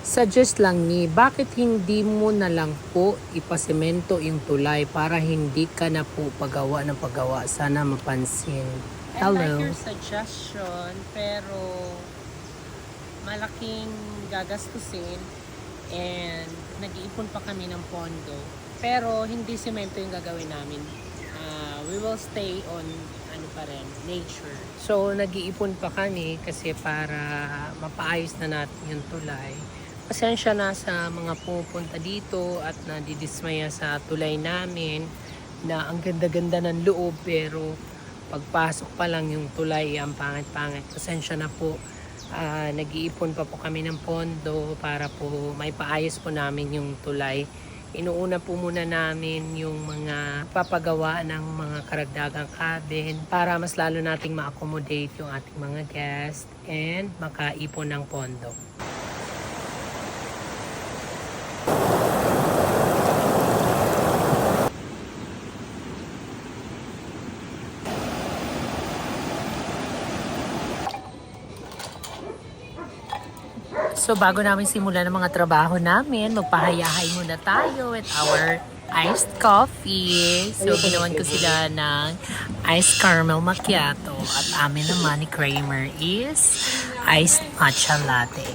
Suggest lang ni, bakit hindi mo na lang po ipasemento yung tulay para hindi ka na po pagawa ng pagawa? Sana mapansin. I like Hello. your suggestion, pero malaking gagastusin and nag-iipon pa kami ng pondo. Pero hindi semento yung gagawin namin. We will stay on ano pa rin, nature. So, nag-iipon pa kami kasi para mapaayos na natin yung tulay. Pasensya na sa mga pupunta dito at nadidismaya sa tulay namin na ang ganda-ganda ng loob pero pagpasok pa lang yung tulay ang pangit-pangit. Pasensya na po. Nag-iipon pa po kami ng pondo para po may paayos po namin yung tulay. Inuuna po muna namin yung mga papagawa ng mga karagdagang cabin para mas lalo nating ma-accommodate yung ating mga guests and makaipon ng pondo. So bago namin simulan ang mga trabaho namin, magpahayahay muna tayo with our iced coffee. So ginawan ko sila ng iced caramel macchiato at amin naman ni Kramer is iced matcha latte.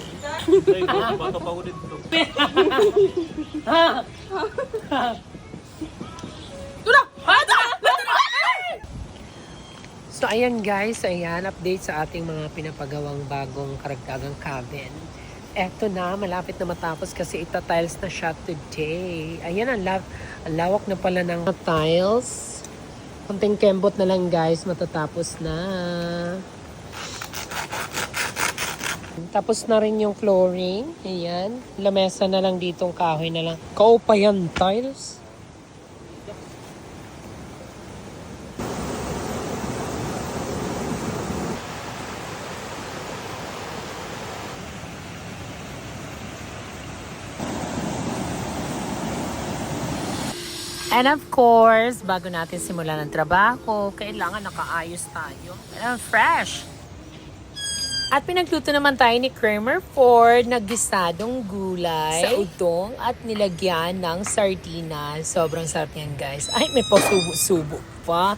So ayan guys, ayan update sa ating mga pinapagawang bagong karagdagang cabin. Eto na, malapit na matapos kasi ita-tiles na siya today. Ayan, ang lawak na pala ng tiles. Konting kembot na lang guys, matatapos na. Tapos na rin yung flooring. Ayan, lamesa na lang ditong kahoy na lang. Kaupa yan, tiles. And of course, bago natin simulan ang trabaho, kailangan nakaayos tayo. Fresh! At pinagluto naman tayo ni Kramer Ford na gisadong gulay sa udong at nilagyan ng sardinas. Sobrang sarap yan guys. Ay, may pasubo-subo pa.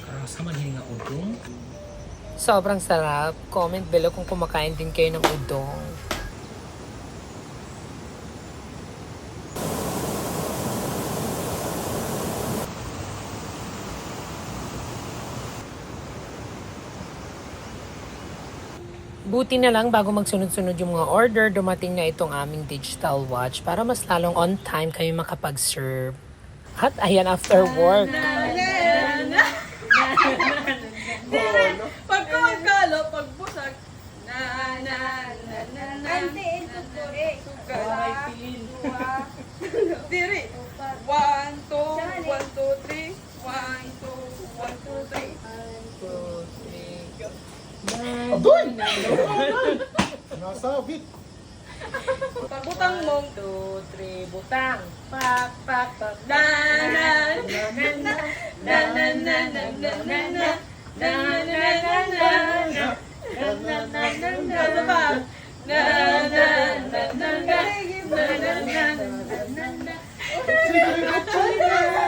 Karasa man hininga udong. Sobrang sarap. Comment below kung kumakain din kayo ng udong. Buti na lang bago magsunod-sunod yung mga order, dumating na itong aming digital watch para mas lalong on time kami makapag-serve. At ayan, after work. Pag kumagkalo, pag busag, diri. 1, 2, 1, 2, 3. 1, 2, 1, 2, 3. Adoy! Nasabit. Pagbutang mong 2, 3, butang. Pak, pak, pak. na na na na na na na na na na na na na na na na